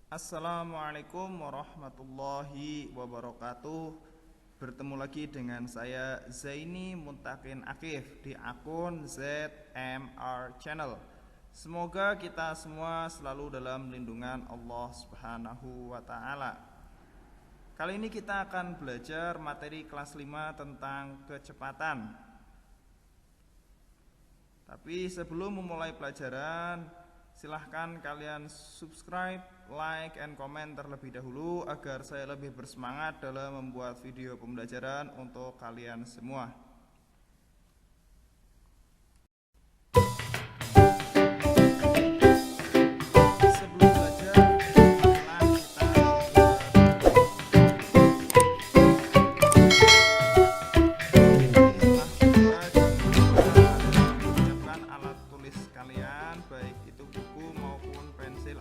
Assalamualaikum warahmatullahi wabarakatuh. Bertemu lagi dengan saya Zaini Muntakin Akif di akun ZMR Channel. Semoga kita semua selalu dalam lindungan Allah Subhanahu wa taala. Kali ini kita akan belajar materi kelas 5 tentang kecepatan. Tapi sebelum memulai pelajaran, silahkan kalian subscribe, like, and comment terlebih dahulu agar saya lebih bersemangat dalam membuat video pembelajaran untuk kalian semua. Sebelum belajar,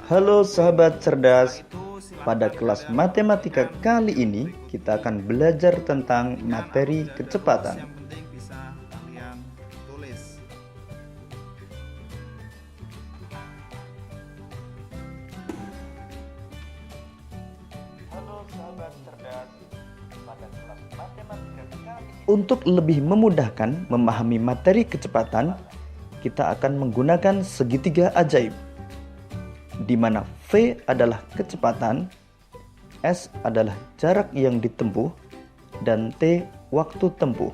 Halo sahabat cerdas, pada kelas matematika kali ini kita akan belajar tentang materi kecepatan. Yang penting bisa kalian tulis. Halo sahabat cerdas, pada kelas matematika kali ini untuk lebih memudahkan memahami materi kecepatan, kita akan menggunakan segitiga ajaib, di mana V adalah kecepatan, S adalah jarak yang ditempuh, dan T waktu tempuh.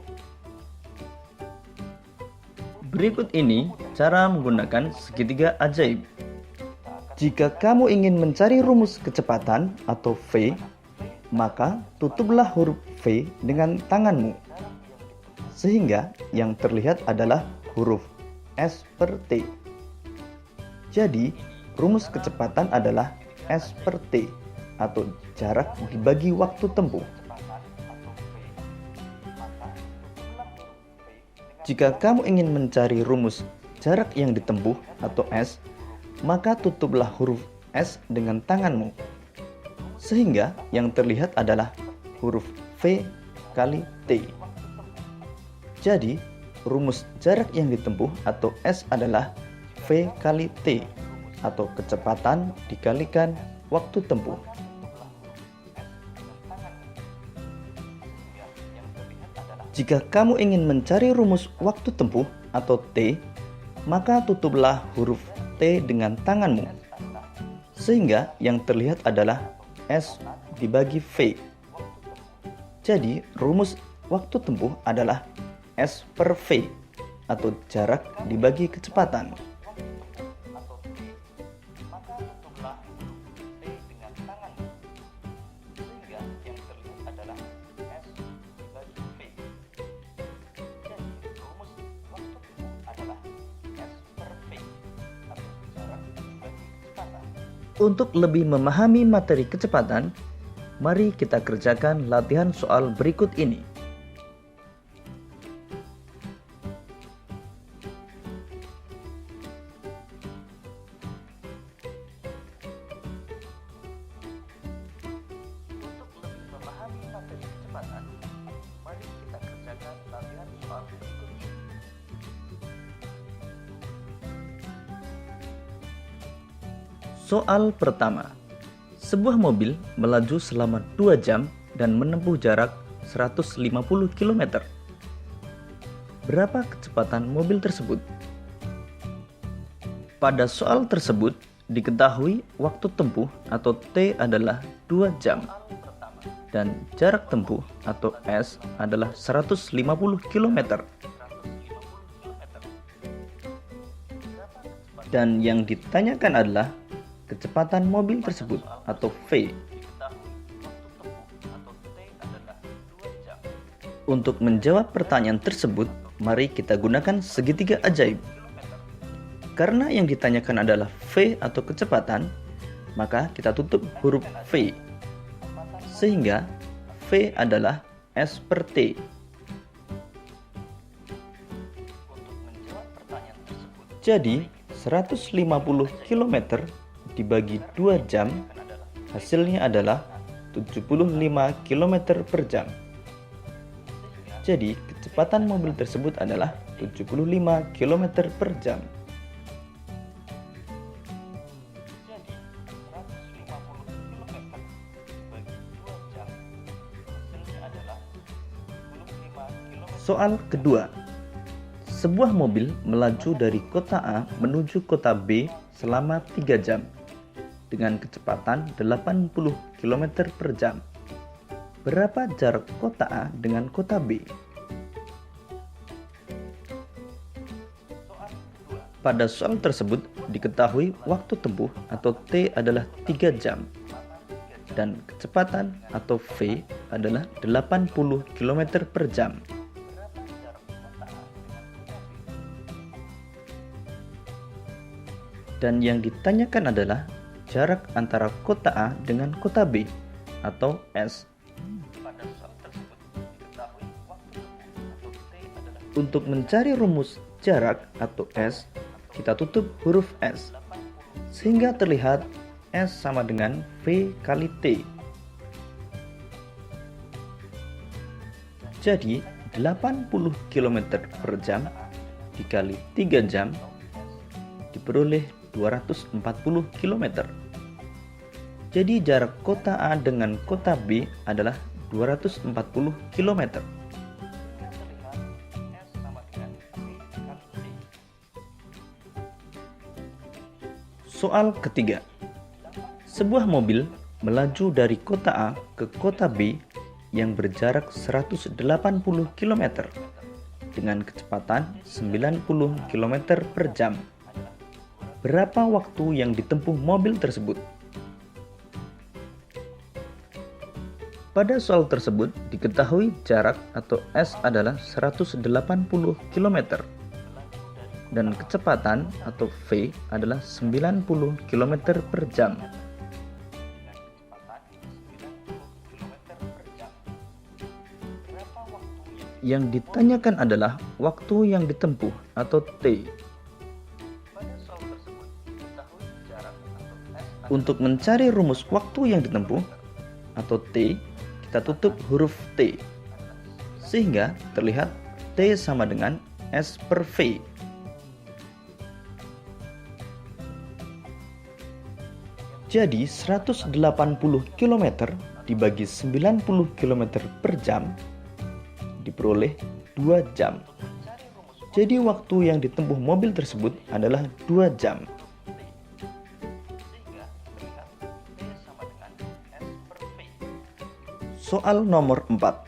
Berikut ini cara menggunakan segitiga ajaib. Jika kamu ingin mencari rumus kecepatan atau V, maka tutuplah huruf V dengan tanganmu, sehingga yang terlihat adalah huruf S per T. Jadi, rumus kecepatan adalah S per T atau jarak dibagi waktu tempuh. Jika kamu ingin mencari rumus jarak yang ditempuh atau S, maka tutuplah huruf S dengan tanganmu, sehingga yang terlihat adalah huruf V kali T. Jadi, rumus jarak yang ditempuh atau S adalah V kali T atau kecepatan dikalikan waktu tempuh. Jika kamu ingin mencari rumus waktu tempuh atau T, maka tutuplah huruf T dengan tanganmu, sehingga yang terlihat adalah S dibagi V. Jadi rumus waktu tempuh adalah S per V atau jarak dibagi kecepatan. Untuk lebih memahami materi kecepatan, mari kita kerjakan latihan soal berikut ini. Untuk lebih memahami materi kecepatan, mari kita kerjakan latihan soal berikut ini. Soal pertama, sebuah mobil melaju selama 2 jam dan menempuh jarak 150 km. Berapa kecepatan mobil tersebut? Pada soal tersebut, diketahui waktu tempuh atau T adalah 2 jam dan jarak tempuh atau S adalah 150 km. Dan yang ditanyakan adalah kecepatan mobil tersebut atau V. Untuk menjawab pertanyaan tersebut, mari kita gunakan segitiga ajaib. Karena yang ditanyakan adalah V atau kecepatan, maka kita tutup huruf V, sehingga V adalah S per T. Jadi 150 km dibagi 2 jam, hasilnya adalah 75 km per jam. Jadi kecepatan mobil tersebut adalah 75 km per jam. Soal kedua. Sebuah mobil melaju dari kota A menuju kota B selama 3 jam dengan kecepatan 80 km per jam. Berapa jarak kota A dengan kota B? Pada soal tersebut diketahui waktu tempuh atau T adalah 3 jam dan kecepatan atau V adalah 80 km per jam. Dan yang ditanyakan adalah jarak antara kota A dengan kota B atau S. Untuk mencari rumus jarak atau S, kita tutup huruf S sehingga terlihat S sama dengan V kali T. Jadi 80 km per jam dikali 3 jam diperoleh 240 km. Jadi jarak kota A dengan kota B adalah 240 km. Soal ketiga. Sebuah mobil melaju dari kota A ke kota B yang berjarak 180 km dengan kecepatan 90 km per jam. Berapa waktu yang ditempuh mobil tersebut? Pada soal tersebut diketahui jarak atau S adalah 180 km dan kecepatan atau V adalah 90 km per jam. Yang ditanyakan adalah waktu yang ditempuh atau T. Untuk mencari rumus waktu yang ditempuh atau T, kita tutup huruf T sehingga terlihat T sama dengan S per V. Jadi 180 km dibagi 90 km per jam diperoleh 2 jam. Jadi waktu yang ditempuh mobil tersebut adalah 2 jam. Soal nomor 4.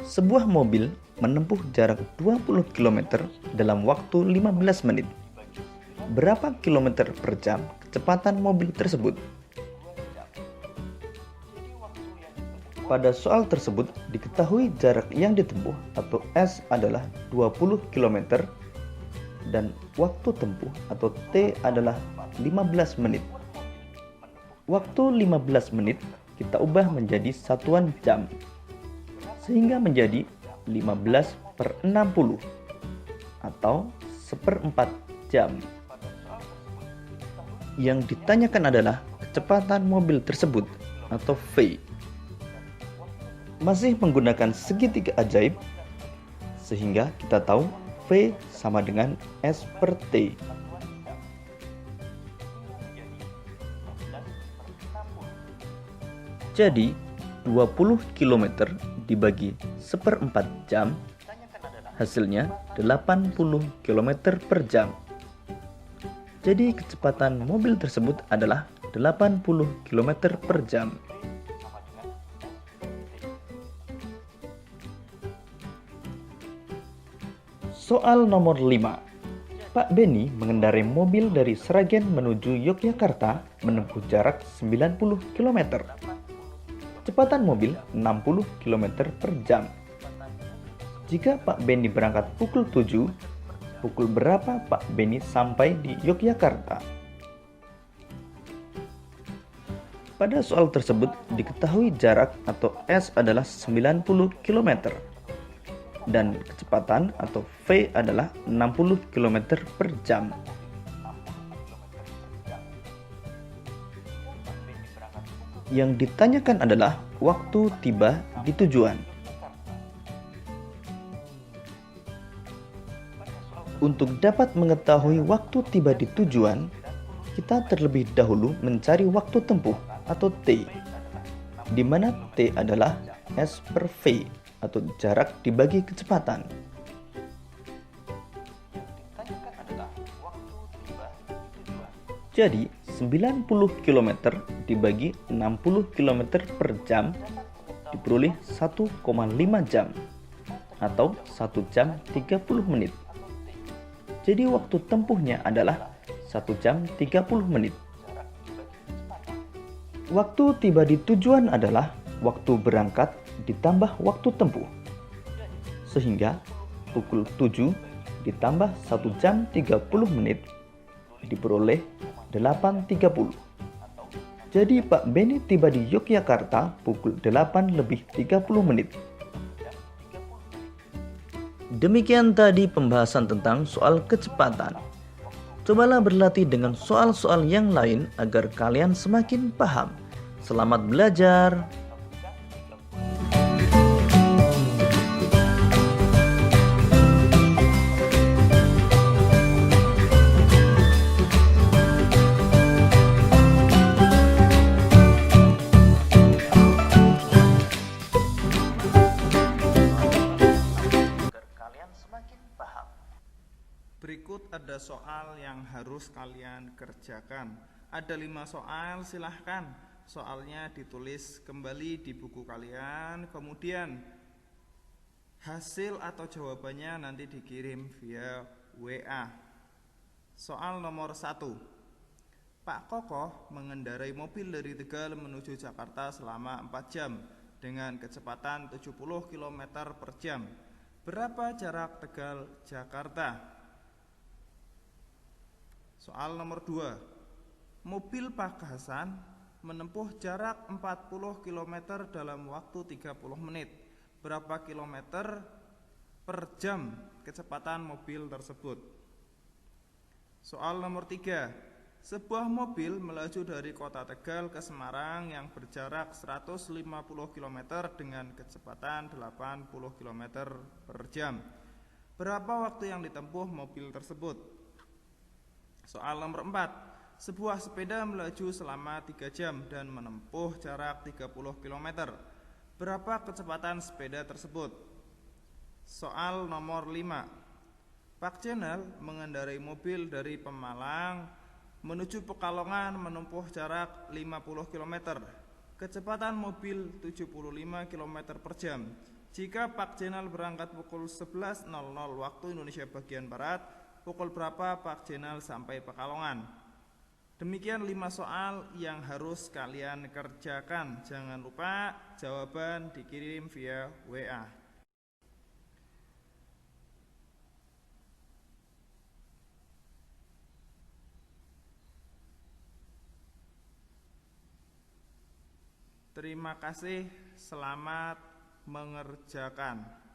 Sebuah mobil menempuh jarak 20 km dalam waktu 15 menit. Berapa kilometer per jam kecepatan mobil tersebut? Pada soal tersebut diketahui jarak yang ditempuh atau S adalah 20 km dan waktu tempuh atau T adalah 15 menit. Waktu 15 menit kita ubah menjadi satuan jam sehingga menjadi 15 per 60 atau 1/4 jam. Yang ditanyakan adalah kecepatan mobil tersebut atau V. Masih menggunakan segitiga ajaib sehingga kita tahu V sama dengan S per T. Jadi 20 km dibagi 1/4 jam hasilnya 80 km per jam. Jadi kecepatan mobil tersebut adalah 80 km per jam. Soal nomor 5. Pak Beni mengendarai mobil dari Sragen menuju Yogyakarta menempuh jarak 90 km. Kecepatan mobil 60 km per jam. Jika Pak Beni berangkat pukul 7, pukul berapa Pak Beni sampai di Yogyakarta? Pada soal tersebut diketahui jarak atau S adalah 90 km dan kecepatan atau V adalah 60 km per jam. Yang ditanyakan adalah waktu tiba di tujuan. Untuk dapat mengetahui waktu tiba di tujuan, kita terlebih dahulu mencari waktu tempuh atau T, di mana T adalah S per V atau jarak dibagi kecepatan. Jadi 90 km dibagi 60 km per jam diperoleh 1,5 jam atau 1 jam 30 menit. Jadi waktu tempuhnya adalah 1 jam 30 menit. Waktu tiba di tujuan adalah waktu berangkat ditambah waktu tempuh. Sehingga pukul 7 ditambah 1 jam 30 menit diperoleh 8.30. Jadi Pak Beni tiba di Yogyakarta pukul 8:30 menit. Demikian tadi pembahasan tentang soal kecepatan. Cobalah berlatih dengan soal-soal yang lain agar kalian semakin paham. Selamat belajar! Berikut ada soal yang harus kalian kerjakan. Ada 5 soal, silahkan soalnya ditulis kembali di buku kalian. Kemudian hasil atau jawabannya nanti dikirim via WA. Soal nomor 1. Pak Kokoh mengendarai mobil dari Tegal menuju Jakarta selama 4 jam dengan kecepatan 70 km per jam. Berapa jarak Tegal Jakarta? Soal nomor 2. Mobil Pak Hasan menempuh jarak 40 km dalam waktu 30 menit. Berapa kilometer per jam kecepatan mobil tersebut? Soal nomor 3. Sebuah mobil melaju dari kota Tegal ke Semarang yang berjarak 150 km dengan kecepatan 80 km per jam. Berapa waktu yang ditempuh mobil tersebut? Soal nomor 4. Sebuah sepeda melaju selama 3 jam dan menempuh jarak 30 km. Berapa kecepatan sepeda tersebut? Soal nomor 5. Pak Jenal mengendarai mobil dari Pemalang menuju Pekalongan menempuh jarak 50 km. Kecepatan mobil 75 km per jam. Jika Pak Jenal berangkat pukul 11.00 waktu Indonesia bagian Barat, pukul berapa Pak Jenal sampai Pekalongan? Demikian 5 soal yang harus kalian kerjakan. Jangan lupa jawaban dikirim via WA. Terima kasih, selamat mengerjakan.